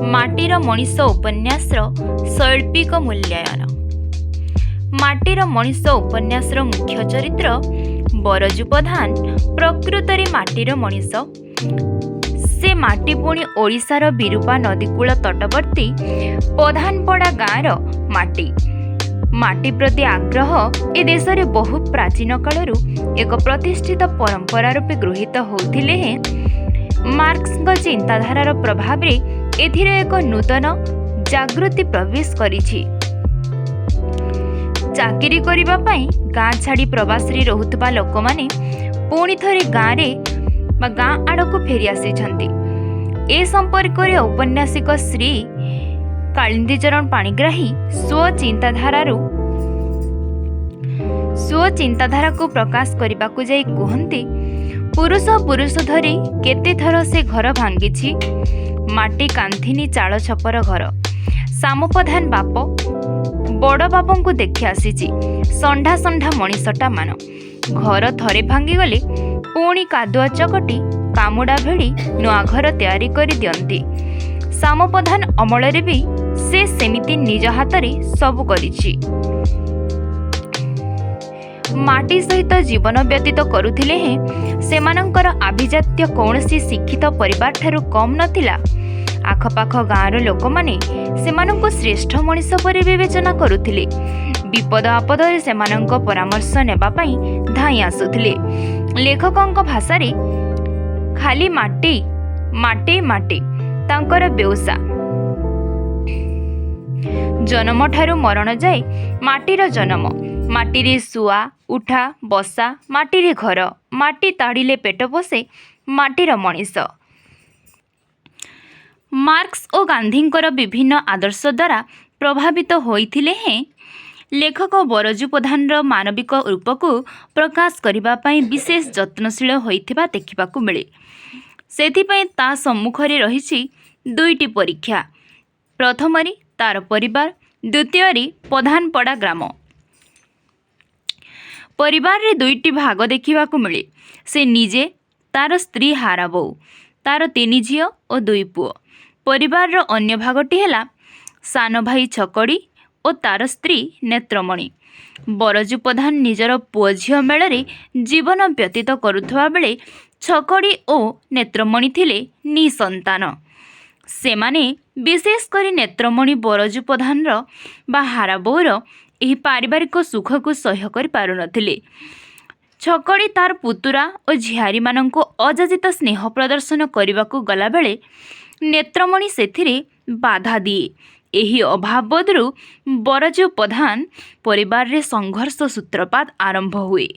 ମାଟିର ମଣିଷ ଉପନ୍ୟାସର ଶୈଳ୍ପିକ ମୂଲ୍ୟାୟନ। ମାଟିର ମଣିଷ ଉପନ୍ୟାସର ମୁଖ୍ୟ ଚରିତ୍ର ବରଜୁ ପ୍ରଧାନ ପ୍ରକୃତରେ ମାଟିର ମଣିଷ। ସେ ମାଟି ପୁଣି ଓଡ଼ିଶାର ବିରୂପା ନଦୀକୂଳ ତଟବର୍ତ୍ତୀ ପ୍ରଧାନପଡ଼ା ଗାଁର ମାଟି। ମାଟି ପ୍ରତି ଆଗ୍ରହ ଏ ଦେଶରେ ବହୁ ପ୍ରାଚୀନ କାଳରୁ ଏକ ପ୍ରତିଷ୍ଠିତ ପରମ୍ପରା ରୂପେ ଗୃହୀତ ହେଉଥିଲେ ହେଁ ମାର୍କ୍ସଙ୍କ ଚିନ୍ତାଧାରାର ପ୍ରଭାବରେ ଏଥିରେ ଏକ ନୂତନ ଜାଗୃତି ପ୍ରବେଶ କରିଛି। ଚାକିରି କରିବା ପାଇଁ ଗାଁ ଛାଡ଼ି ପ୍ରବାସରେ ରହୁଥିବା ଲୋକମାନେ ପୁଣି ଥରେ ଗାଁ ଆଡ଼କୁ ଫେରି ଆସିଛନ୍ତି। ଏ ସମ୍ପର୍କରେ ଔପନ୍ୟାସିକ ଶ୍ରୀ କାଳିନ୍ଦୀଚରଣ ପାଣିଗ୍ରାହୀ ସ୍ୱଚିନ୍ତାଧାରାକୁ ପ୍ରକାଶ କରିବାକୁ ଯାଇ କୁହନ୍ତି, ପୁରୁଷ ଧରି କେତେଥର ସେ ଘର ଭାଙ୍ଗିଛି, ମାଟି କାନ୍ଥିନି ଚାଳ ଛପର ଘର। ଶାମ ପ୍ରଧାନ ବାପ ବଡ଼ ବାପଙ୍କୁ ଦେଖି ଆସିଛି, ଷଣ୍ଢା ମଣିଷଟା ମାନ। ଘର ଥରେ ଭାଙ୍ଗିଗଲେ ପୁଣି କାଦୁଆ ଚକଟି କାମୁଡ଼ା ଭିଡ଼ି ନୂଆ ଘର ତିଆରି କରି ଦିଅନ୍ତି। ଶାମ ପ୍ରଧାନ ଅମଳରେ ବି ସେ ସେମିତି ନିଜ ହାତରେ ସବୁ କରିଛି। ମାଟି ସହିତ ଜୀବନ ବ୍ୟତୀତ କରୁଥିଲେ ହେଁ ସେମାନଙ୍କର ଆଭିଜାତ୍ୟ କୌଣସି ଶିକ୍ଷିତ ପରିବାରଠାରୁ କମ୍ ନଥିଲା। ଆଖପାଖ ଗାଁର ଲୋକମାନେ ସେମାନଙ୍କୁ ଶ୍ରେଷ୍ଠ ମଣିଷ ପରି ବିବେଚନା କରୁଥିଲେ। ବିପଦ ଆପଦରେ ସେମାନଙ୍କ ପରାମର୍ଶ ନେବା ପାଇଁ ଧାଇଁ ଆସୁଥିଲେ। ଲେଖକଙ୍କ ଭାଷାରେ ଖାଲି ମାଟି ତାଙ୍କର ବେଉସା। ଜନ୍ମଠାରୁ ମରଣ ଯାଏ ମାଟିର ଜନ୍ମ, ମାଟିରେ ଶୁଆ ଉଠା ବସା, ମାଟିରେ ଘର, ମାଟି ତାଡ଼ିଲେ ପେଟ ପୋଷେ, ମାଟିର ମଣିଷ। ମାର୍କ୍ସ ଓ ଗାନ୍ଧୀଙ୍କର ବିଭିନ୍ନ ଆଦର୍ଶ ଦ୍ୱାରା ପ୍ରଭାବିତ ହୋଇଥିଲେ ହେଁ ଲେଖକ ବରଜୁ ପ୍ରଧାନର ମାନବିକ ରୂପକୁ ପ୍ରକାଶ କରିବା ପାଇଁ ବିଶେଷ ଯତ୍ନଶୀଳ ହୋଇଥିବା ଦେଖିବାକୁ ମିଳେ। ସେଥିପାଇଁ ତା ସମ୍ମୁଖରେ ରହିଛି ଦୁଇଟି ପରୀକ୍ଷା। ପ୍ରଥମରେ ତାର ପରିବାର, ଦ୍ୱିତୀୟରେ ପ୍ରଧାନପଡ଼ା ଗ୍ରାମ। ପରିବାରରେ ଦୁଇଟି ଭାଗ ଦେଖିବାକୁ ମିଳେ। ସେ ନିଜେ, ତାର ସ୍ତ୍ରୀ ହାରା ବୋଉ, ତାର 3 ଝିଅ ଓ 2 ପୁଅ। ପରିବାରର ଅନ୍ୟ ଭାଗଟି ହେଲା ସାନ ଭାଇ ଛକଡ଼ି ଓ ତାର ସ୍ତ୍ରୀ ନେତ୍ରମଣି। ବରଜୁ ପ୍ରଧାନ ନିଜର ପୁଅ ଝିଅ ମେଳରେ ଜୀବନ ବ୍ୟତୀତ କରୁଥିବା ବେଳେ ଛକଡ଼ି ଓ ନେତ୍ରମଣି ଥିଲେ ନିଃସନ୍ତାନ। ସେମାନେ, ବିଶେଷ କରି ନେତ୍ରମଣି, ବରଜୁ ପ୍ରଧାନର ବା ହାରା ବୋଉର ଏହି ପାରିବାରିକ ସୁଖକୁ ସହ୍ୟ କରିପାରୁନଥିଲେ। ଛକଡ଼ି ତାର ପୁତୁରା ଓ ଝିଆରୀମାନଙ୍କୁ ଅଯାଚିତ ସ୍ନେହ ପ୍ରଦର୍ଶନ କରିବାକୁ ଗଲାବେଳେ ନେତ୍ରମଣି ସେଥିରେ ବାଧା ଦିଏ। ଏହି ଅଭାବବୋଧରୁ ବରଜୁ ପ୍ରଧାନ ପରିବାରରେ ସଂଘର୍ଷ ସୂତ୍ରପାତ ଆରମ୍ଭ ହୁଏ।